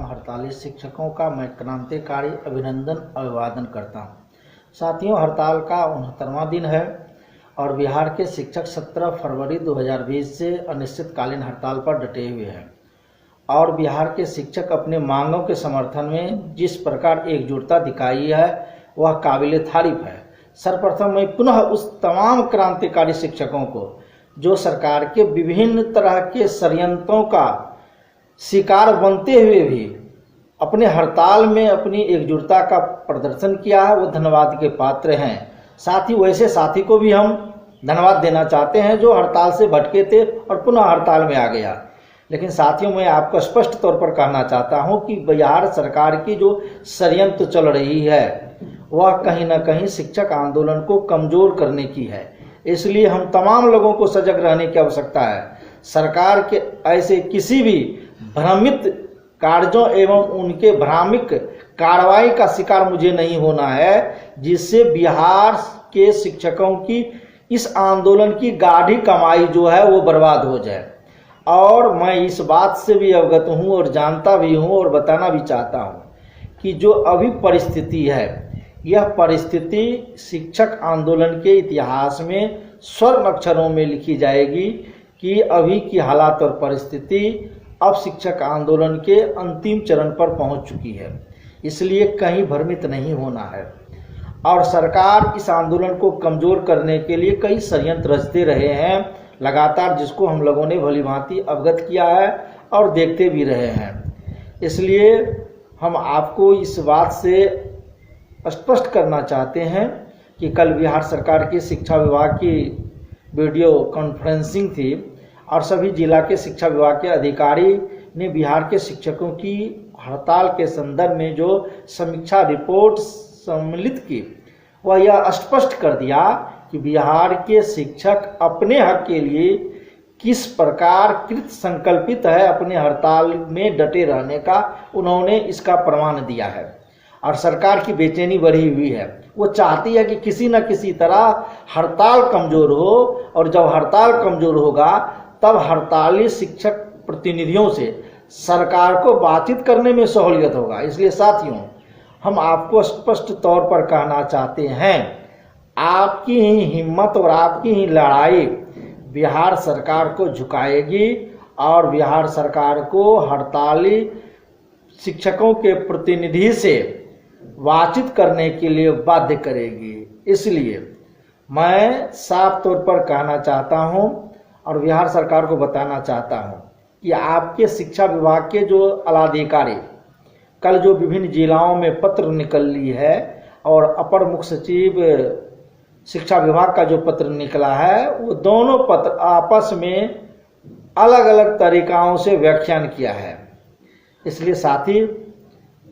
तमाम हड़ताली शिक्षकों का मैं क्रांतिकारी अभिनंदन अभिवादन करता हूं। साथियों, हड़ताल का 69वां दिन है और बिहार के शिक्षक 17 फरवरी 2020 से अनिश्चितकालीन हड़ताल पर डटे हुए हैं और बिहार के शिक्षक अपने मांगों के समर्थन में जिस प्रकार एकजुटता दिखाई है वह काबिले तारीफ है। सर्वप्रथम मैं पुनः उस तमाम क्रांतिकारी शिक्षकों को जो सरकार के विभिन्न तरह के षड्यंत्रों का शिकार बनते हुए भी अपने हड़ताल में अपनी एकजुटता का प्रदर्शन किया है, वो धन्यवाद के पात्र हैं। साथ ही वैसे साथी को भी हम धन्यवाद देना चाहते हैं जो हड़ताल से भटके थे और पुनः हड़ताल में आ गया। लेकिन साथियों, मैं आपको स्पष्ट तौर पर कहना चाहता हूं कि बिहार सरकार की जो षड्यंत्र चल रही है वह कहीं न कहीं शिक्षक आंदोलन को कमजोर करने की है। इसलिए हम तमाम लोगों को सजग रहने की आवश्यकता है। सरकार के ऐसे किसी भी भ्रमित कार्यों एवं उनके भ्रामिक कार्रवाई का शिकार मुझे नहीं होना है जिससे बिहार के शिक्षकों की इस आंदोलन की गाढ़ी कमाई जो है वो बर्बाद हो जाए। और मैं इस बात से भी अवगत हूँ और जानता भी हूँ और बताना भी चाहता हूँ कि जो अभी परिस्थिति है यह परिस्थिति शिक्षक आंदोलन के इतिहास में स्वर्ण अक्षरों में लिखी जाएगी कि अभी की हालात और परिस्थिति अब शिक्षक आंदोलन के अंतिम चरण पर पहुंच चुकी है। इसलिए कहीं भ्रमित नहीं होना है और सरकार इस आंदोलन को कमजोर करने के लिए कई षड्यंत्र रचते रहे हैं लगातार, जिसको हम लोगों ने भली भांति अवगत किया है और देखते भी रहे हैं। इसलिए हम आपको इस बात से स्पष्ट करना चाहते हैं कि कल बिहार सरकार की शिक्षा विभाग की वीडियो कॉन्फ्रेंसिंग थी और सभी जिला के शिक्षा विभाग के अधिकारी ने बिहार के शिक्षकों की हड़ताल के संदर्भ में जो समीक्षा रिपोर्ट सम्मिलित की वह यह स्पष्ट कर दिया कि बिहार के शिक्षक अपने हक के लिए किस प्रकार कृत संकल्पित है, अपने हड़ताल में डटे रहने का उन्होंने इसका प्रमाण दिया है। और सरकार की बेचैनी बढ़ी हुई है, वो चाहती है कि किसी न किसी तरह हड़ताल कमजोर हो और जब हड़ताल कमजोर होगा तब हड़ताली शिक्षक प्रतिनिधियों से सरकार को बातचीत करने में सहूलियत होगा। इसलिए साथियों, हम आपको स्पष्ट तौर पर कहना चाहते हैं, आपकी ही हिम्मत और आपकी ही लड़ाई बिहार सरकार को झुकाएगी और बिहार सरकार को हड़ताली शिक्षकों के प्रतिनिधि से बातचीत करने के लिए बाध्य करेगी। इसलिए मैं साफ तौर पर कहना चाहता हूं और बिहार सरकार को बताना चाहता हूं कि आपके शिक्षा विभाग के जो आलाधिकारी कल जो विभिन्न जिलाओं में पत्र निकली है और अपर मुख्य सचिव शिक्षा विभाग का जो पत्र निकला है वो दोनों पत्र आपस में अलग अलग तरीकाओं से व्याख्यान किया है। इसलिए साथी,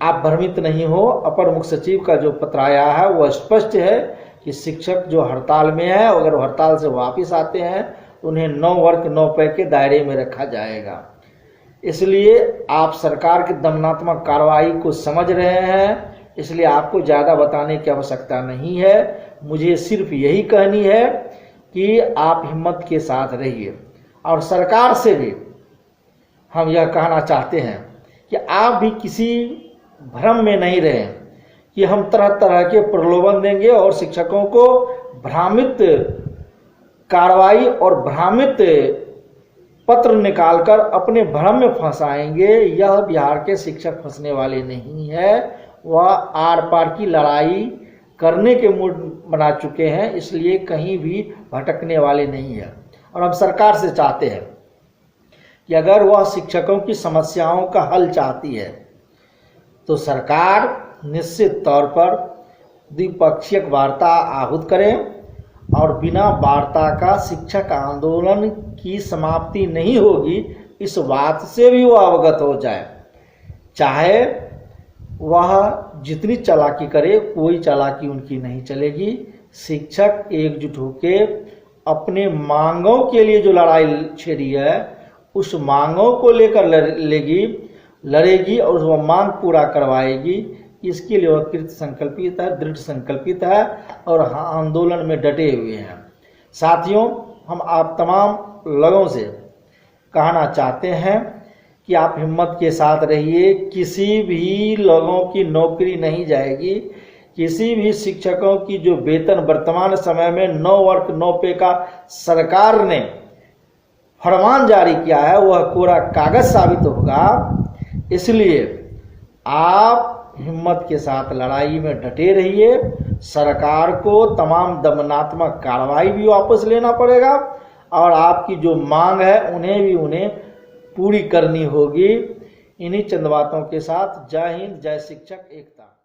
आप भ्रमित नहीं हो। अपर मुख्य सचिव का जो पत्र आया है वह स्पष्ट है कि शिक्षक जो हड़ताल में है अगर वो हड़ताल से वापस आते हैं तो उन्हें 9 वर्ग 9 पे के दायरे में रखा जाएगा। इसलिए आप सरकार की दमनात्मक कार्रवाई को समझ रहे हैं, इसलिए आपको ज़्यादा बताने की आवश्यकता नहीं है। मुझे सिर्फ यही कहनी है कि आप हिम्मत के साथ रहिए और सरकार से भी हम यह कहना चाहते हैं कि आप भी किसी भ्रम में नहीं रहें कि हम तरह तरह के प्रलोभन देंगे और शिक्षकों को भ्रामित कार्रवाई और भ्रामित पत्र निकालकर अपने भ्रम में फंसाएंगे। यह बिहार के शिक्षक फंसने वाले नहीं है, वह आर पार की लड़ाई करने के मूड बना चुके हैं, इसलिए कहीं भी भटकने वाले नहीं है। और हम सरकार से चाहते हैं कि अगर वह शिक्षकों की समस्याओं का हल चाहती है तो सरकार निश्चित तौर पर द्विपक्षीय वार्ता आहूत करें और बिना वार्ता का शिक्षक आंदोलन की समाप्ति नहीं होगी, इस बात से भी वह अवगत हो जाए। चाहे वह जितनी चालाकी करे, कोई चालाकी उनकी नहीं चलेगी। शिक्षक एकजुट होके अपने मांगों के लिए जो लड़ाई छेड़ी है उस मांगों को लेकर लड़ेगी और वह मांग पूरा करवाएगी। इसके लिए वह कृत संकल्पित है, दृढ़ संकल्पित है और आंदोलन में डटे हुए हैं। साथियों, हम आप तमाम लोगों से कहना चाहते हैं कि आप हिम्मत के साथ रहिए, किसी भी लोगों की नौकरी नहीं जाएगी। किसी भी शिक्षकों की जो वेतन वर्तमान समय में 9 वर्ग 9 पे का सरकार ने फरमान जारी किया है वह कोरा कागज साबित होगा। इसलिए आप हिम्मत के साथ लड़ाई में डटे रहिए। सरकार को तमाम दमनात्मक कार्रवाई भी वापस लेना पड़ेगा और आपकी जो मांग है उन्हें पूरी करनी होगी। इन्हीं चंद बातों के साथ जय हिंद, जय शिक्षक एकता।